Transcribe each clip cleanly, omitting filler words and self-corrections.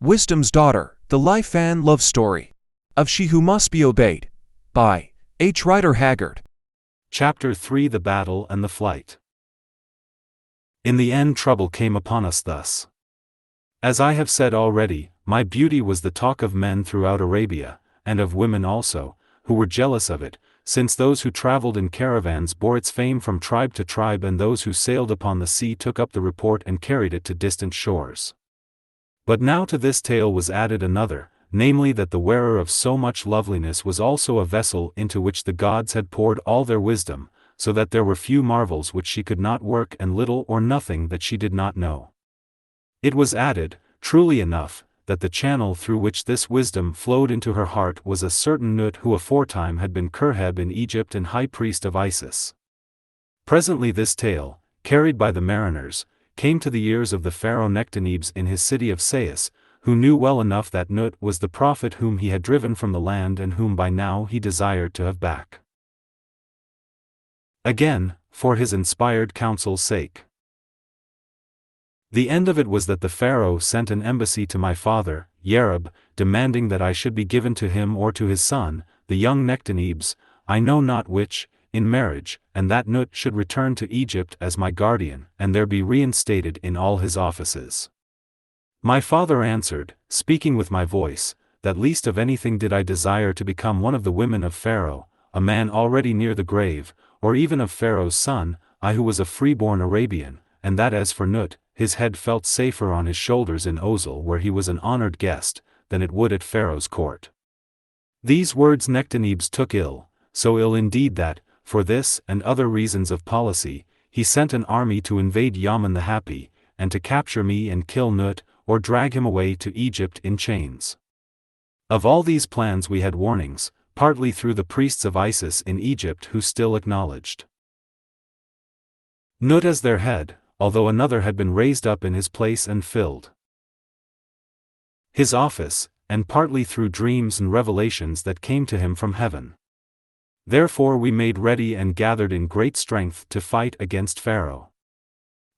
Wisdom's Daughter, The Life and Love Story of She Who Must Be Obeyed, by H. Rider Haggard. Chapter 3: The Battle and the Flight. In the end, trouble came upon us thus. As I have said already, my beauty was the talk of men throughout Arabia, and of women also, who were jealous of it, since those who traveled in caravans bore its fame from tribe to tribe, and those who sailed upon the sea took up the report and carried it to distant shores. But now to this tale was added another, namely that the wearer of so much loveliness was also a vessel into which the gods had poured all their wisdom, so that there were few marvels which she could not work and little or nothing that she did not know. It was added, truly enough, that the channel through which this wisdom flowed into her heart was a certain Nut who aforetime had been Khurheb in Egypt and high priest of Isis. Presently this tale, carried by the mariners, came to the ears of the Pharaoh Nectanebs in his city of Sais, who knew well enough that Nut was the prophet whom he had driven from the land and whom by now he desired to have back again, for his inspired counsel's sake. The end of it was that the Pharaoh sent an embassy to my father, Yareb, demanding that I should be given to him or to his son, the young Nectanebs, I know not which, in marriage, and that Nut should return to Egypt as my guardian, and there be reinstated in all his offices. My father answered, speaking with my voice, that least of anything did I desire to become one of the women of Pharaoh, a man already near the grave, or even of Pharaoh's son, I who was a freeborn Arabian, and that as for Nut, his head felt safer on his shoulders in Ozil where he was an honored guest, than it would at Pharaoh's court. These words Nectanebs took ill, so ill indeed that, for this and other reasons of policy, he sent an army to invade Yaman the Happy, and to capture me and kill Nut, or drag him away to Egypt in chains. Of all these plans we had warnings, partly through the priests of Isis in Egypt who still acknowledged Nut as their head, although another had been raised up in his place and filled his office, and partly through dreams and revelations that came to him from heaven. Therefore we made ready and gathered in great strength to fight against Pharaoh.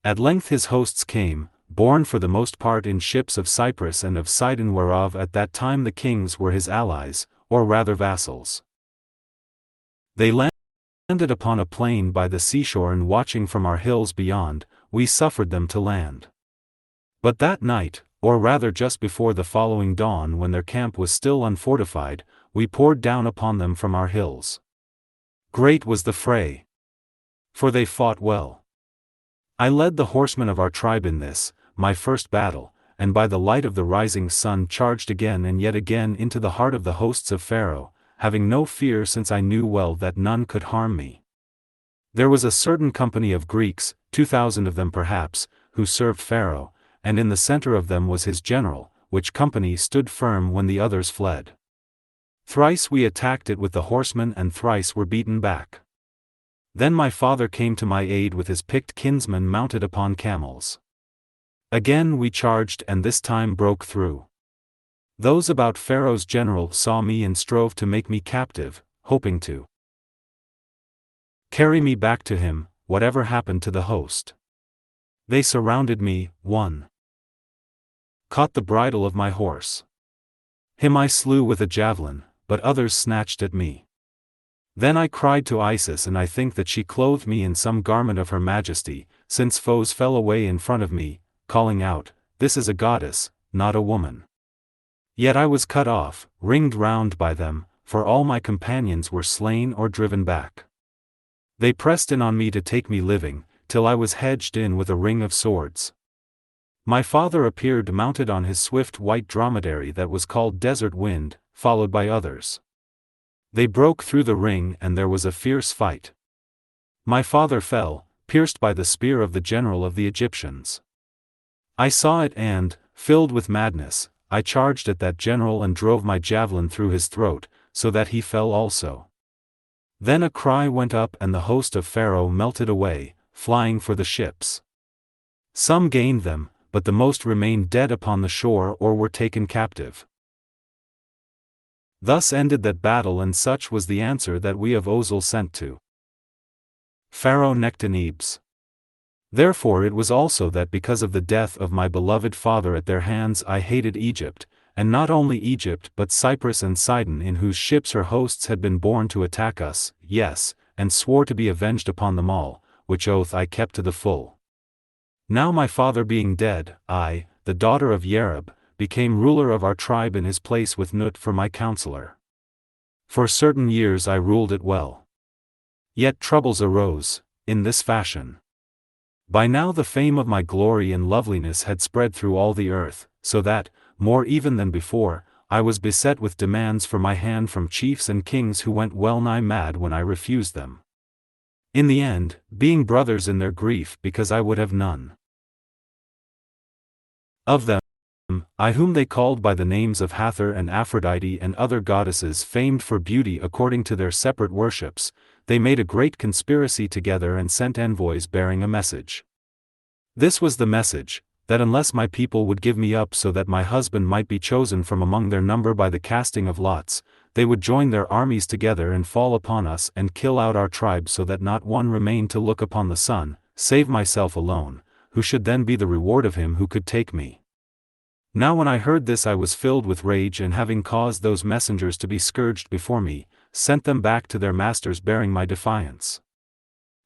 At length his hosts came, borne for the most part in ships of Cyprus and of Sidon, whereof at that time the kings were his allies, or rather vassals. They landed upon a plain by the seashore, and watching from our hills beyond, we suffered them to land. But that night, or rather just before the following dawn, when their camp was still unfortified, we poured down upon them from our hills. Great was the fray, for they fought well. I led the horsemen of our tribe in this, my first battle, and by the light of the rising sun charged again and yet again into the heart of the hosts of Pharaoh, having no fear, since I knew well that none could harm me. There was a certain company of Greeks, 2,000 of them perhaps, who served Pharaoh, and in the center of them was his general, which company stood firm when the others fled. Thrice we attacked it with the horsemen, and thrice were beaten back. Then my father came to my aid with his picked kinsmen mounted upon camels. Again we charged, and this time broke through. Those about Pharaoh's general saw me and strove to make me captive, hoping to carry me back to him, whatever happened to the host. They surrounded me, one caught the bridle of my horse. Him I slew with a javelin, but others snatched at me. Then I cried to Isis, and I think that she clothed me in some garment of her majesty, since foes fell away in front of me, calling out, "This is a goddess, not a woman." Yet I was cut off, ringed round by them, for all my companions were slain or driven back. They pressed in on me to take me living, till I was hedged in with a ring of swords. My father appeared mounted on his swift white dromedary that was called Desert Wind, followed by others. They broke through the ring, and there was a fierce fight. My father fell, pierced by the spear of the general of the Egyptians. I saw it, and, filled with madness, I charged at that general and drove my javelin through his throat, so that he fell also. Then a cry went up, and the host of Pharaoh melted away, flying for the ships. Some gained them, but the most remained dead upon the shore or were taken captive. Thus ended that battle, and such was the answer that we of Ozil sent to Pharaoh Nectanebs. Therefore it was also that because of the death of my beloved father at their hands I hated Egypt, and not only Egypt but Cyprus and Sidon, in whose ships her hosts had been born to attack us, yes, and swore to be avenged upon them all, which oath I kept to the full. Now my father being dead, I, the daughter of Yerub, became ruler of our tribe in his place with Nut for my counselor. For certain years I ruled it well. Yet troubles arose, in this fashion. By now the fame of my glory and loveliness had spread through all the earth, so that, more even than before, I was beset with demands for my hand from chiefs and kings who went well nigh mad when I refused them. In the end, being brothers in their grief because I would have none of them, I whom they called by the names of Hathor and Aphrodite and other goddesses famed for beauty according to their separate worships, they made a great conspiracy together and sent envoys bearing a message. This was the message, that unless my people would give me up so that my husband might be chosen from among their number by the casting of lots, they would join their armies together and fall upon us and kill out our tribe so that not one remained to look upon the sun, save myself alone, who should then be the reward of him who could take me. Now when I heard this I was filled with rage, and having caused those messengers to be scourged before me, sent them back to their masters bearing my defiance.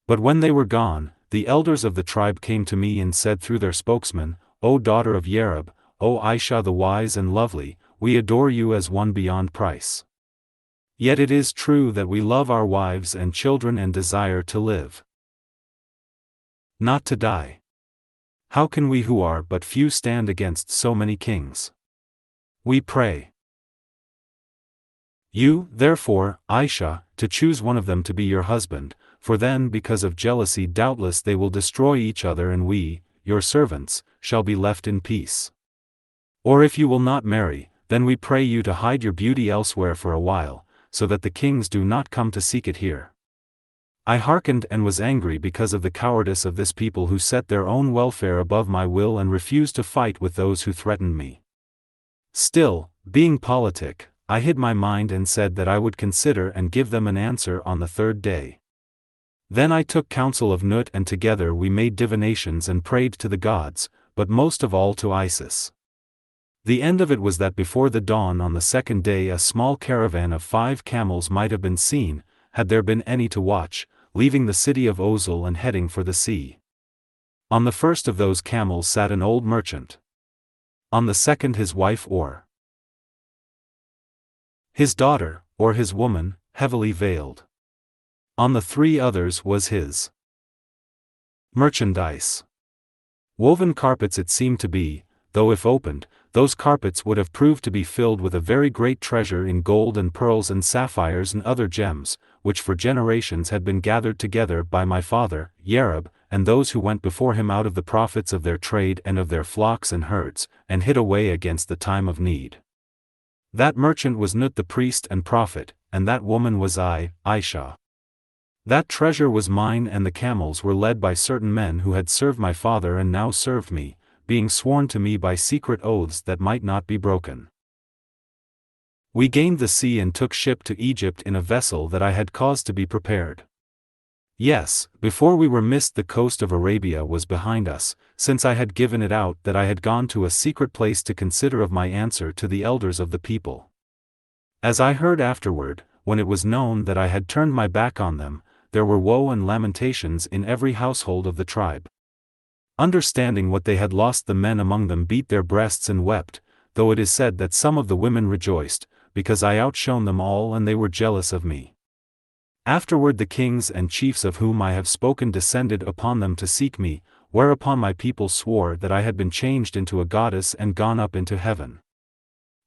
But when they were gone, the elders of the tribe came to me and said through their spokesman, O daughter of Yerub, O Ayesha the wise and lovely, we adore you as one beyond price. Yet it is true that we love our wives and children and desire to live, not to die. How can we who are but few stand against so many kings? We pray you, therefore, Ayesha, to choose one of them to be your husband, for then because of jealousy doubtless they will destroy each other and we, your servants, shall be left in peace. Or if you will not marry, then we pray you to hide your beauty elsewhere for a while, so that the kings do not come to seek it here. I hearkened and was angry because of the cowardice of this people who set their own welfare above my will and refused to fight with those who threatened me. Still, being politic, I hid my mind and said that I would consider and give them an answer on the third day. Then I took counsel of Nut, and together we made divinations and prayed to the gods, but most of all to Isis. The end of it was that before the dawn on the second day a small caravan of 5 camels might have been seen, had there been any to watch, leaving the city of Ozil and heading for the sea. On the first of those camels sat an old merchant. On the second his wife or his daughter, or his woman, heavily veiled. On the 3 others was his merchandise. Woven carpets it seemed to be, though if opened, those carpets would have proved to be filled with a very great treasure in gold and pearls and sapphires and other gems, which for generations had been gathered together by my father, Yerub, and those who went before him out of the profits of their trade and of their flocks and herds, and hid away against the time of need. That merchant was Nut the priest and prophet, and that woman was I, Ayesha. That treasure was mine, and the camels were led by certain men who had served my father and now served me, being sworn to me by secret oaths that might not be broken. We gained the sea and took ship to Egypt in a vessel that I had caused to be prepared. Yes, before we were missed the coast of Arabia was behind us, since I had given it out that I had gone to a secret place to consider of my answer to the elders of the people. As I heard afterward, when it was known that I had turned my back on them, there were woe and lamentations in every household of the tribe. Understanding what they had lost, the men among them beat their breasts and wept, though it is said that some of the women rejoiced, because I outshone them all and they were jealous of me. Afterward the kings and chiefs of whom I have spoken descended upon them to seek me, whereupon my people swore that I had been changed into a goddess and gone up into heaven.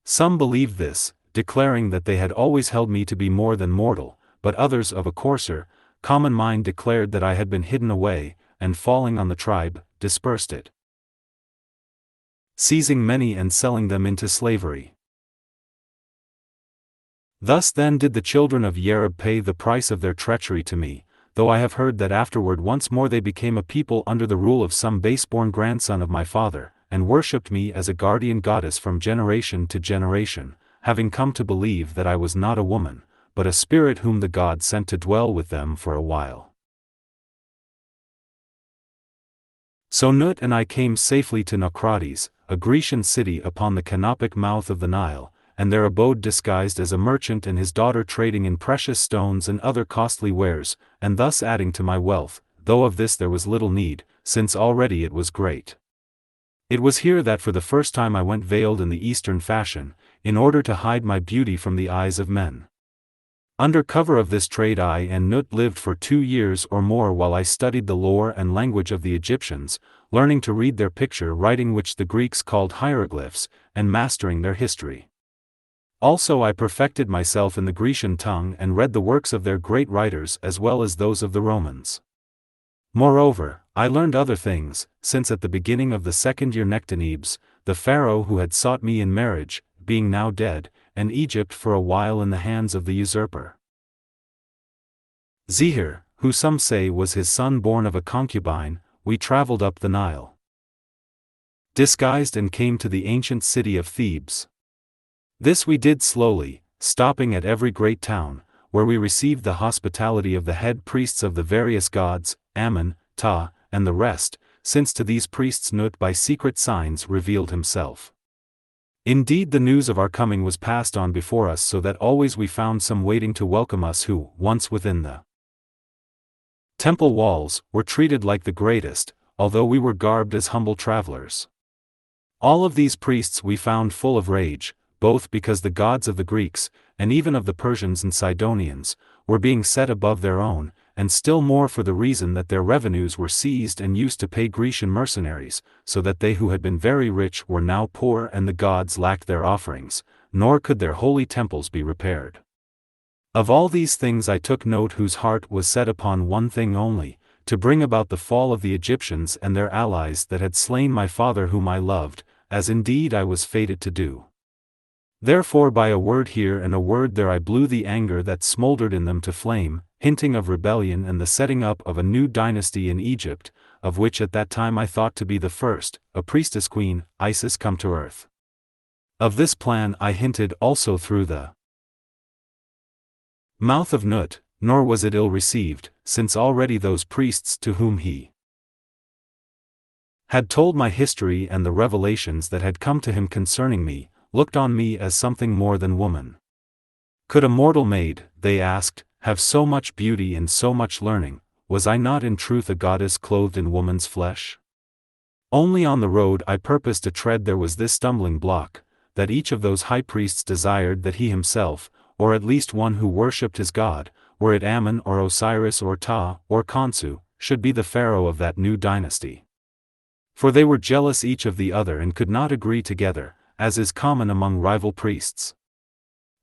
Some believed this, declaring that they had always held me to be more than mortal, but others of a coarser, common mind declared that I had been hidden away, and falling on the tribe, dispersed it, seizing many and selling them into slavery. Thus then did the children of Yerub pay the price of their treachery to me, though I have heard that afterward once more they became a people under the rule of some base-born grandson of my father, and worshipped me as a guardian goddess from generation to generation, having come to believe that I was not a woman, but a spirit whom the god sent to dwell with them for a while. So Nut and I came safely to Naucrates, a Grecian city upon the canopic mouth of the Nile, and there abode disguised as a merchant and his daughter trading in precious stones and other costly wares, and thus adding to my wealth, though of this there was little need, since already it was great. It was here that for the first time I went veiled in the Eastern fashion, in order to hide my beauty from the eyes of men. Under cover of this trade I and Nut lived for 2 years or more while I studied the lore and language of the Egyptians, learning to read their picture writing which the Greeks called hieroglyphs, and mastering their history. Also I perfected myself in the Grecian tongue and read the works of their great writers as well as those of the Romans. Moreover, I learned other things, since at the beginning of the 2nd year Nectanebs, the Pharaoh who had sought me in marriage, being now dead, and Egypt for a while in the hands of the usurper Zihir, who some say was his son born of a concubine, we traveled up the Nile, disguised and came to the ancient city of Thebes. This we did slowly, stopping at every great town, where we received the hospitality of the head priests of the various gods, Ammon, Ptah, and the rest, since to these priests Nut by secret signs revealed himself. Indeed the news of our coming was passed on before us so that always we found some waiting to welcome us who, once within the temple walls, were treated like the greatest, although we were garbed as humble travelers. All of these priests we found full of rage, both because the gods of the Greeks, and even of the Persians and Sidonians, were being set above their own, and still more for the reason that their revenues were seized and used to pay Grecian mercenaries, so that they who had been very rich were now poor and the gods lacked their offerings, nor could their holy temples be repaired. Of all these things I took note whose heart was set upon one thing only, to bring about the fall of the Egyptians and their allies that had slain my father whom I loved, as indeed I was fated to do. Therefore by a word here and a word there I blew the anger that smoldered in them to flame, hinting of rebellion and the setting up of a new dynasty in Egypt, of which at that time I thought to be the first, a priestess queen, Isis come to earth. Of this plan I hinted also through the mouth of Nut, nor was it ill received, since already those priests to whom he had told my history and the revelations that had come to him concerning me, looked on me as something more than woman. Could a mortal maid, they asked, have so much beauty and so much learning, was I not in truth a goddess clothed in woman's flesh? Only on the road I purposed to tread there was this stumbling block, that each of those high priests desired that he himself, or at least one who worshipped his god, were it Ammon or Osiris or Ptah or Khonsu, should be the pharaoh of that new dynasty. For they were jealous each of the other and could not agree together, as is common among rival priests.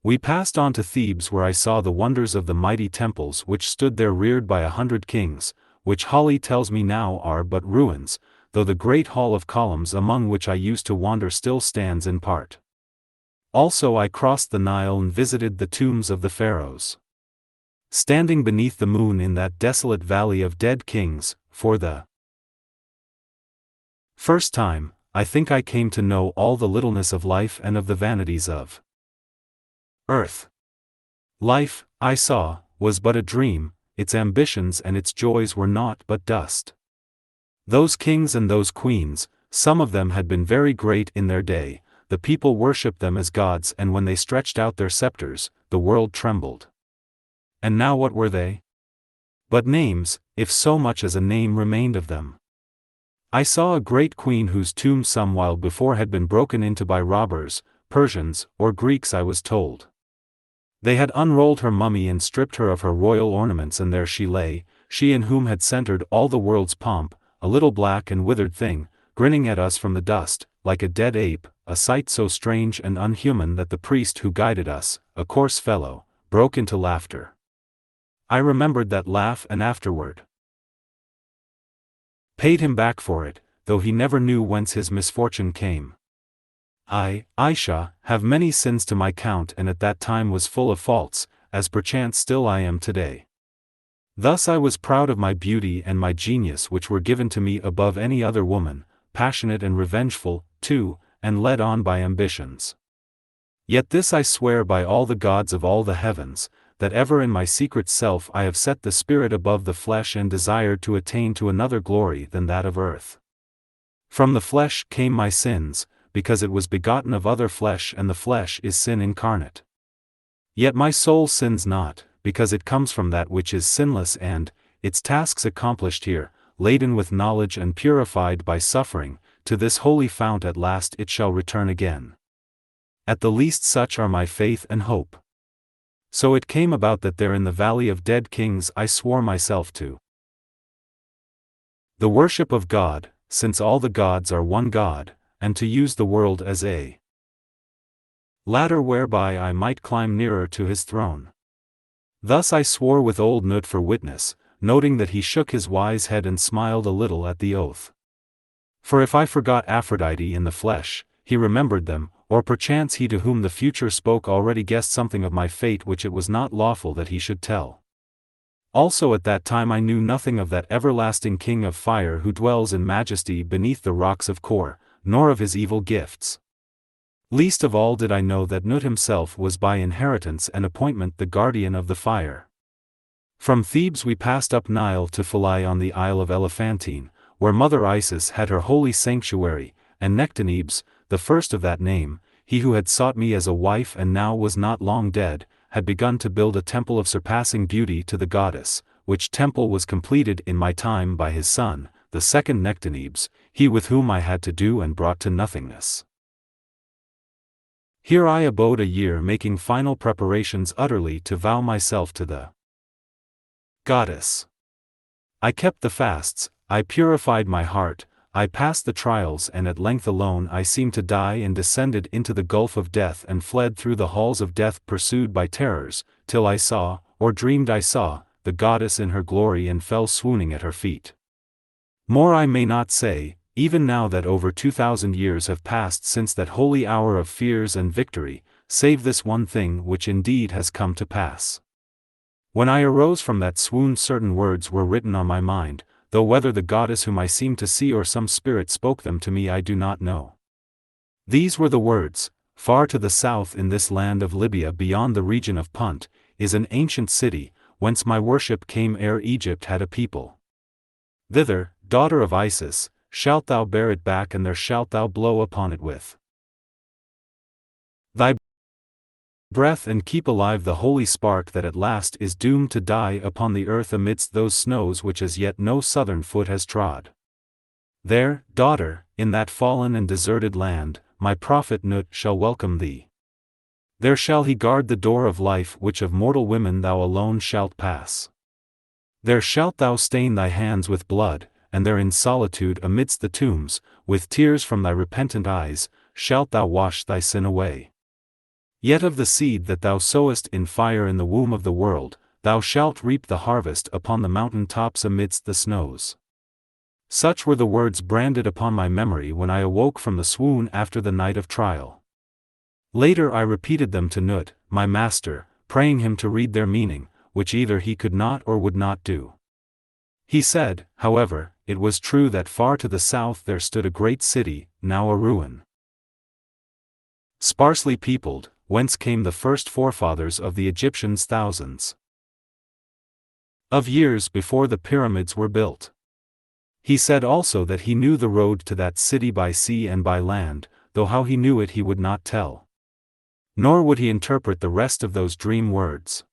We passed on to Thebes where I saw the wonders of the mighty temples which stood there reared by 100 kings, which Hali tells me now are but ruins, though the great hall of columns among which I used to wander still stands in part. Also I crossed the Nile and visited the tombs of the pharaohs, standing beneath the moon in that desolate valley of dead kings, for the first time, I think I came to know all the littleness of life and of the vanities of earth. Life, I saw, was but a dream, its ambitions and its joys were naught but dust. Those kings and those queens, some of them had been very great in their day, the people worshipped them as gods and when they stretched out their scepters, the world trembled. And now what were they? But names, if so much as a name remained of them. I saw a great queen whose tomb some while before had been broken into by robbers, Persians, or Greeks I was told. They had unrolled her mummy and stripped her of her royal ornaments and there she lay, she in whom had centered all the world's pomp, a little black and withered thing, grinning at us from the dust, like a dead ape, a sight so strange and unhuman that the priest who guided us, a coarse fellow, broke into laughter. I remembered that laugh and afterward paid him back for it, though he never knew whence his misfortune came. I, Ayesha, have many sins to my count and at that time was full of faults, as perchance still I am today. Thus I was proud of my beauty and my genius which were given to me above any other woman, passionate and revengeful, too, and led on by ambitions. Yet this I swear by all the gods of all the heavens, that ever in my secret self I have set the spirit above the flesh and desired to attain to another glory than that of earth. From the flesh came my sins, because it was begotten of other flesh, and the flesh is sin incarnate. Yet my soul sins not, because it comes from that which is sinless and, its tasks accomplished here, laden with knowledge and purified by suffering, to this holy fount at last it shall return again. At the least such are my faith and hope. So it came about that there in the valley of dead kings I swore myself to the worship of God, since all the gods are one God, and to use the world as a ladder whereby I might climb nearer to his throne. Thus I swore with old Nut for witness, noting that he shook his wise head and smiled a little at the oath. For if I forgot Aphrodite in the flesh, he remembered them, or perchance he to whom the future spoke already guessed something of my fate which it was not lawful that he should tell. Also at that time I knew nothing of that everlasting King of fire who dwells in majesty beneath the rocks of Kor, nor of his evil gifts. Least of all did I know that Nut himself was by inheritance and appointment the guardian of the fire. From Thebes we passed up Nile to Philae on the Isle of Elephantine, where Mother Isis had her holy sanctuary, and Nectanebs, the first of that name, he who had sought me as a wife and now was not long dead, had begun to build a temple of surpassing beauty to the goddess, which temple was completed in my time by his son, the second Nectanebs, he with whom I had to do and brought to nothingness. Here I abode a year making final preparations utterly to vow myself to the goddess. I kept the fasts, I purified my heart, I passed the trials, and at length alone I seemed to die and descended into the gulf of death and fled through the halls of death pursued by terrors, till I saw, or dreamed I saw, the goddess in her glory and fell swooning at her feet. More I may not say, even now that over 2,000 years have passed since that holy hour of fears and victory, save this one thing which indeed has come to pass. When I arose from that swoon certain words were written on my mind, though whether the goddess whom I seemed to see or some spirit spoke them to me I do not know. These were the words: far to the south in this land of Libya beyond the region of Punt, is an ancient city, whence my worship came ere Egypt had a people. Thither, daughter of Isis, shalt thou bear it back and there shalt thou blow upon it with thy breath and keep alive the holy spark that at last is doomed to die upon the earth amidst those snows which as yet no southern foot has trod. There, daughter, in that fallen and deserted land, my prophet Nut shall welcome thee. There shall he guard the door of life which of mortal women thou alone shalt pass. There shalt thou stain thy hands with blood, and there in solitude amidst the tombs, with tears from thy repentant eyes, shalt thou wash thy sin away. Yet of the seed that thou sowest in fire in the womb of the world, thou shalt reap the harvest upon the mountain tops amidst the snows. Such were the words branded upon my memory when I awoke from the swoon after the night of trial. Later I repeated them to Nut, my master, praying him to read their meaning, which either he could not or would not do. He said, however, it was true that far to the south there stood a great city, now a ruin, sparsely peopled, whence came the first forefathers of the Egyptians thousands of years before the pyramids were built. He said also that he knew the road to that city by sea and by land, though how he knew it he would not tell. Nor would he interpret the rest of those dream words.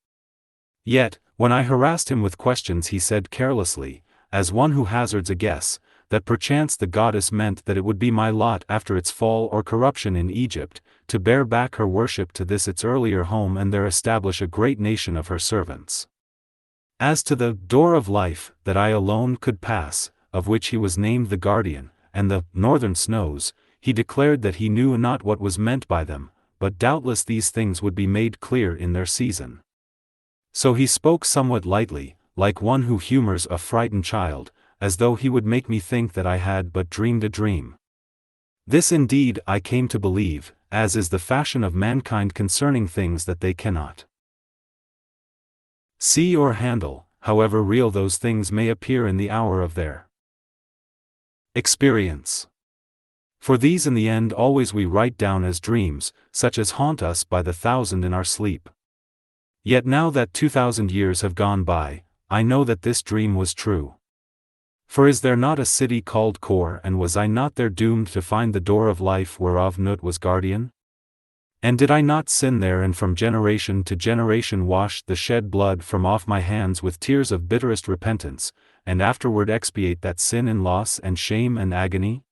Yet, when I harassed him with questions he said carelessly, as one who hazards a guess, that perchance the goddess meant that it would be my lot after its fall or corruption in Egypt, to bear back her worship to this its earlier home and there establish a great nation of her servants. As to the door of life that I alone could pass, of which he was named the guardian, and the northern snows, he declared that he knew not what was meant by them, but doubtless these things would be made clear in their season. So he spoke somewhat lightly, like one who humors a frightened child, as though he would make me think that I had but dreamed a dream. This indeed I came to believe, as is the fashion of mankind concerning things that they cannot see or handle, however real those things may appear in the hour of their experience. For these in the end always we write down as dreams, such as haunt us by the thousand in our sleep. Yet now that 2,000 years have gone by, I know that this dream was true. For is there not a city called Kor, and was I not there doomed to find the door of life whereof Nut was guardian? And did I not sin there, and from generation to generation wash the shed blood from off my hands with tears of bitterest repentance, and afterward expiate that sin in loss and shame and agony?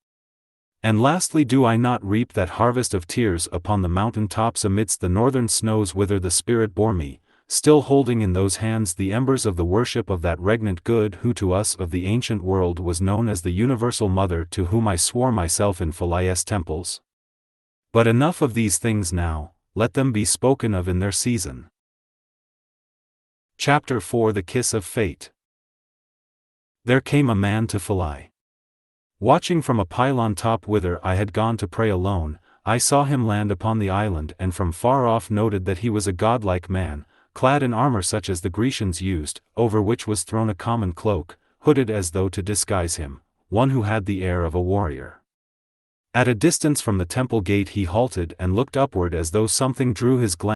And lastly, do I not reap that harvest of tears upon the mountain tops amidst the northern snows whither the Spirit bore me, still holding in those hands the embers of the worship of that regnant good who to us of the ancient world was known as the universal mother, to whom I swore myself in Phalias temples? But enough of these things now, let them be spoken of in their season. Chapter 4: The Kiss of Fate. There came a man to Phali. Watching from a pylon top whither I had gone to pray alone, I saw him land upon the island, and from far off noted that he was a godlike man, clad in armor such as the Grecians used, over which was thrown a common cloak, hooded as though to disguise him, one who had the air of a warrior. At a distance from the temple gate he halted and looked upward as though something drew his glance.